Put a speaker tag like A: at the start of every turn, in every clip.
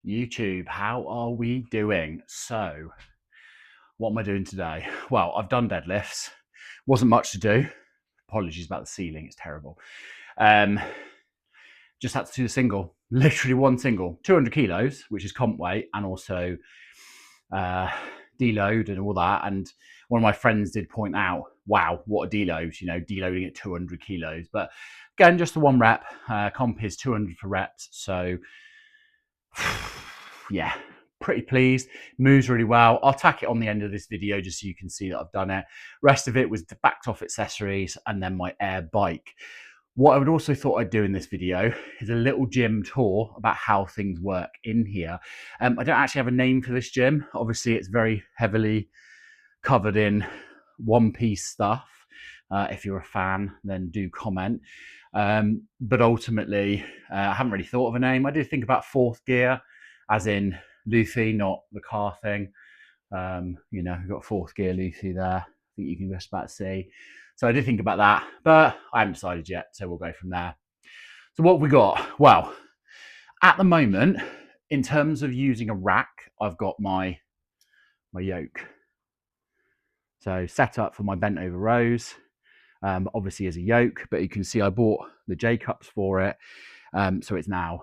A: YouTube, how are we doing? So, what am I doing today? Well, I've done deadlifts. Wasn't much to do. Apologies about the ceiling, it's terrible. Just had to do the single, literally one single, 200 kilos, which is comp weight, and also deload and all that. And one of my friends did point out, wow, what a deload, deloading at 200 kilos. But again, just the one rep. Comp is 200 for reps. So, yeah, pretty pleased. Moves really well. I'll tack it on the end of this video just so you can see that I've done it. Rest of it was the backed off accessories and then my air bike. What I would also thought I'd do in this video is a little gym tour about how things work in here. I don't actually have a name for this gym. Obviously, it's very heavily covered in one-piece stuff. If you're a fan, then do comment. But ultimately, I haven't really thought of a name. I did think about Fourth Gear, as in Luffy, not the car thing. We've got Fourth Gear Luffy there. I think you can just about see. So I did think about that, but I haven't decided yet, so we'll go from there. So what have we got? Well, at the moment, in terms of using a rack, I've got my yoke. So set up for my bent over rows, obviously as a yoke, but you can see I bought the J-cups for it. So it's now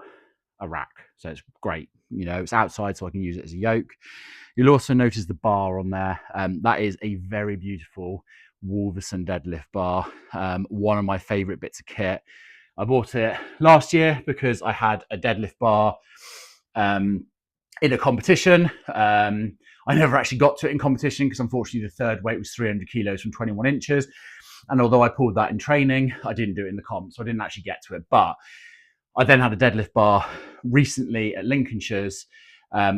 A: a rack. So it's great. It's outside so I can use it as a yoke. You'll also notice the bar on there. That is a very beautiful Wolverson deadlift bar. One of my favorite bits of kit. I bought it last year because I had a deadlift bar in a competition. I never actually got to it in competition because unfortunately the third weight was 300 kilos from 21 inches. And although I pulled that in training, I didn't do it in the comp, so I didn't actually get to it. But I then had a deadlift bar recently at Lincolnshire's.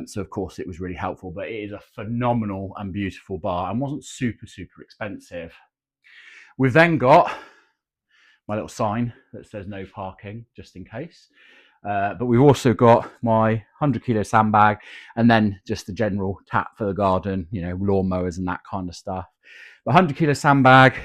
A: So of course it was really helpful, but it is a phenomenal and beautiful bar and wasn't super, super expensive. We've then got my little sign that says no parking, just in case. But we've also got my 100 kilo sandbag and then just the general tap for the garden, lawnmowers and that kind of stuff. The 100 kilo sandbag.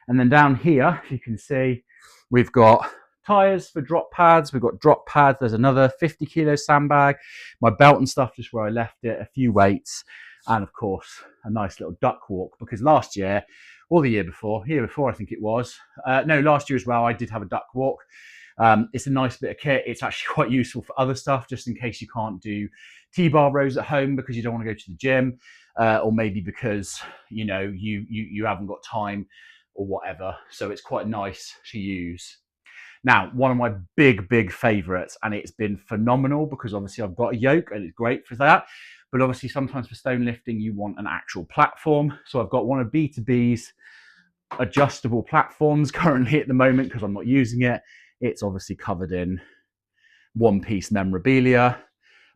A: And then down here, you can see we've got tires for drop pads. We've got drop pads. There's another 50 kilo sandbag, my belt and stuff just where I left it, a few weights, and of course a nice little duck walk, because last year or the year before I think it was, last year as well, I did have a duck walk. It's a nice bit of kit. It's actually quite useful for other stuff, just in case you can't do T-bar rows at home because you don't want to go to the gym, or maybe because you haven't got time or whatever. So it's quite nice to use. Now, one of my big favorites, and it's been phenomenal because obviously I've got a yoke and it's great for that. But obviously sometimes for stone lifting, you want an actual platform. So I've got one of B2B's adjustable platforms currently at the moment because I'm not using it. It's obviously covered in one-piece memorabilia,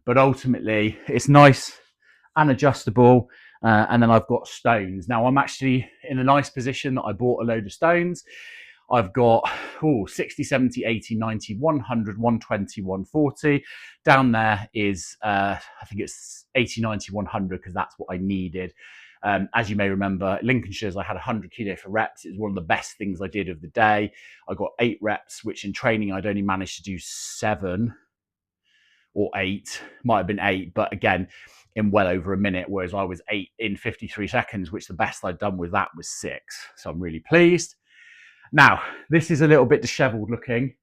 A: but ultimately it's nice and adjustable. And then I've got stones. Now I'm actually in a nice position that I bought a load of stones. I've got 60, 70, 80, 90, 100, 120, 140. Down there is, I think it's 80, 90, 100 because that's what I needed. As you may remember, at Lincolnshire's, I had 100 kilo for reps. It was one of the best things I did of the day. I got 8 reps, which in training, I'd only managed to do 7 or 8. Might have been 8, but again, in well over a minute, whereas I was 8 in 53 seconds, which the best I'd done with that was 6. So I'm really pleased. Now, this is a little bit disheveled looking,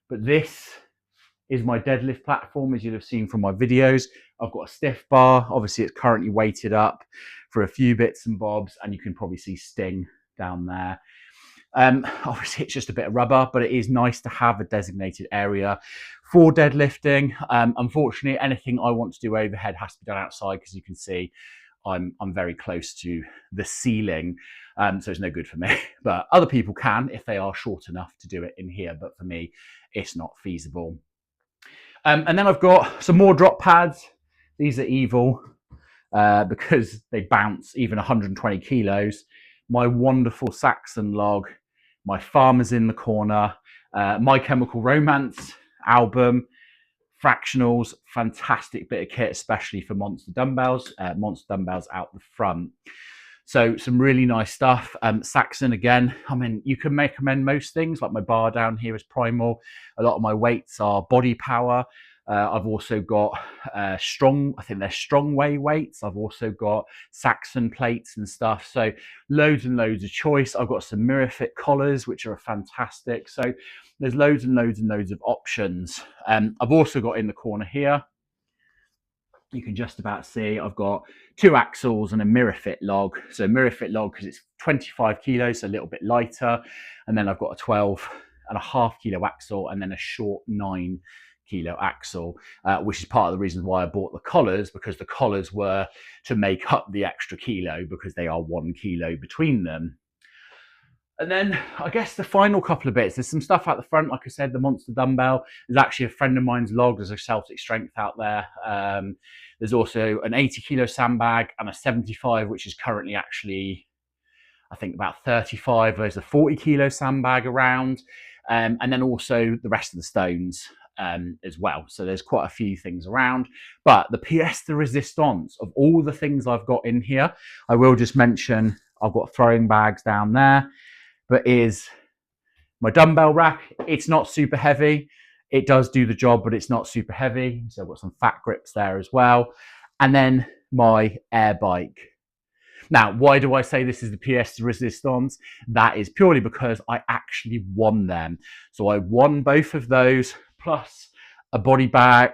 A: but this is my deadlift platform, as you'll have seen from my videos. I've got a stiff bar. Obviously, it's currently weighted up for a few bits and bobs, and you can probably see Sting down there. Obviously, it's just a bit of rubber, but it is nice to have a designated area for deadlifting. Unfortunately, anything I want to do overhead has to be done outside, because you can see I'm very close to the ceiling, so it's no good for me. But other people can if they are short enough to do it in here, but for me, it's not feasible. And then I've got some more drop pads. These are evil because they bounce even 120 kilos. My wonderful Saxon log, my Farmers in the Corner, My Chemical Romance album, fractionals, fantastic bit of kit, especially for Monster dumbbells. Monster dumbbells out the front. So some really nice stuff. Saxon again, I mean, you can recommend most things, like my bar down here is Primal. A lot of my weights are Body Power. I've also got I think they're Strongway weights. I've also got Saxon plates and stuff. So loads and loads of choice. I've got some Mirafit collars, which are fantastic. So there's loads and loads and loads of options. I've also got in the corner here, you can just about see I've got 2 axles and a Mirafit log. So Mirafit log because it's 25 kilos, so a little bit lighter. And then I've got a 12.5 kilo axle and then a short 9 kilo axle, which is part of the reason why I bought the collars, because the collars were to make up the extra kilo because they are 1 kilo between them. And then I guess the final couple of bits, there's some stuff out the front. Like I said, the Monster dumbbell is actually a friend of mine's log. There's a Celtic Strength out there. There's also an 80 kilo sandbag and a 75, which is currently actually, I think, about 35. There's a 40 kilo sandbag around. And then also the rest of the stones as well. So there's quite a few things around. But the pièce de résistance of all the things I've got in here, I will just mention I've got throwing bags down there, but is my dumbbell rack. It's not super heavy. It does do the job, but it's not super heavy. So I've got some fat grips there as well. And then my air bike. Now, why do I say this is the pièce de résistance? That is purely because I actually won them. So I won both of those, plus a body power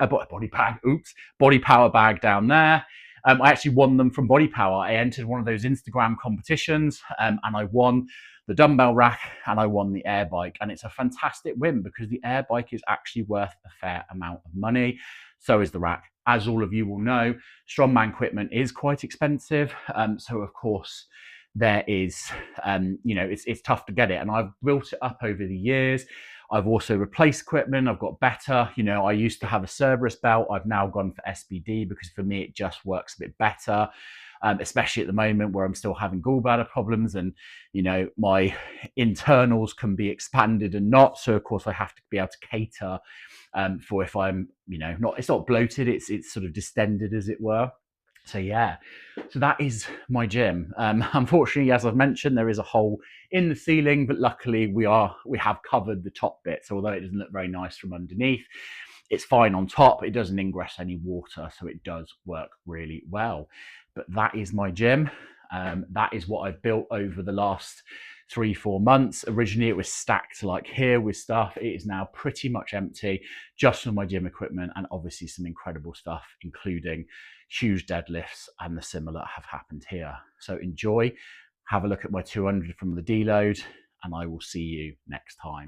A: bag down there. I actually won them from Body Power. I entered one of those Instagram competitions and I won the dumbbell rack and I won the air bike. And it's a fantastic win because the air bike is actually worth a fair amount of money. So is the rack. As all of you will know, strongman equipment is quite expensive. So of course there is, it's tough to get it. And I've built it up over the years. I've also replaced equipment. I've got better. I used to have a Cerberus belt. I've now gone for SBD because for me, it just works a bit better. Especially at the moment where I'm still having gallbladder problems and, my internals can be expanded and not. So of course I have to be able to cater for if I'm, it's not bloated, it's sort of distended as it were. So yeah, so that is my gym. Unfortunately, as I've mentioned, there is a hole in the ceiling, but luckily we have covered the top bit. So although it doesn't look very nice from underneath, it's fine on top. It doesn't ingress any water, so it does work really well. But that is my gym. That is what I've built over the last 3-4 months. Originally it was stacked like here with stuff. It is now pretty much empty, just for my gym equipment and obviously some incredible stuff, including huge deadlifts and the similar have happened here. So enjoy, have a look at my 200 from the deload, and I will see you next time.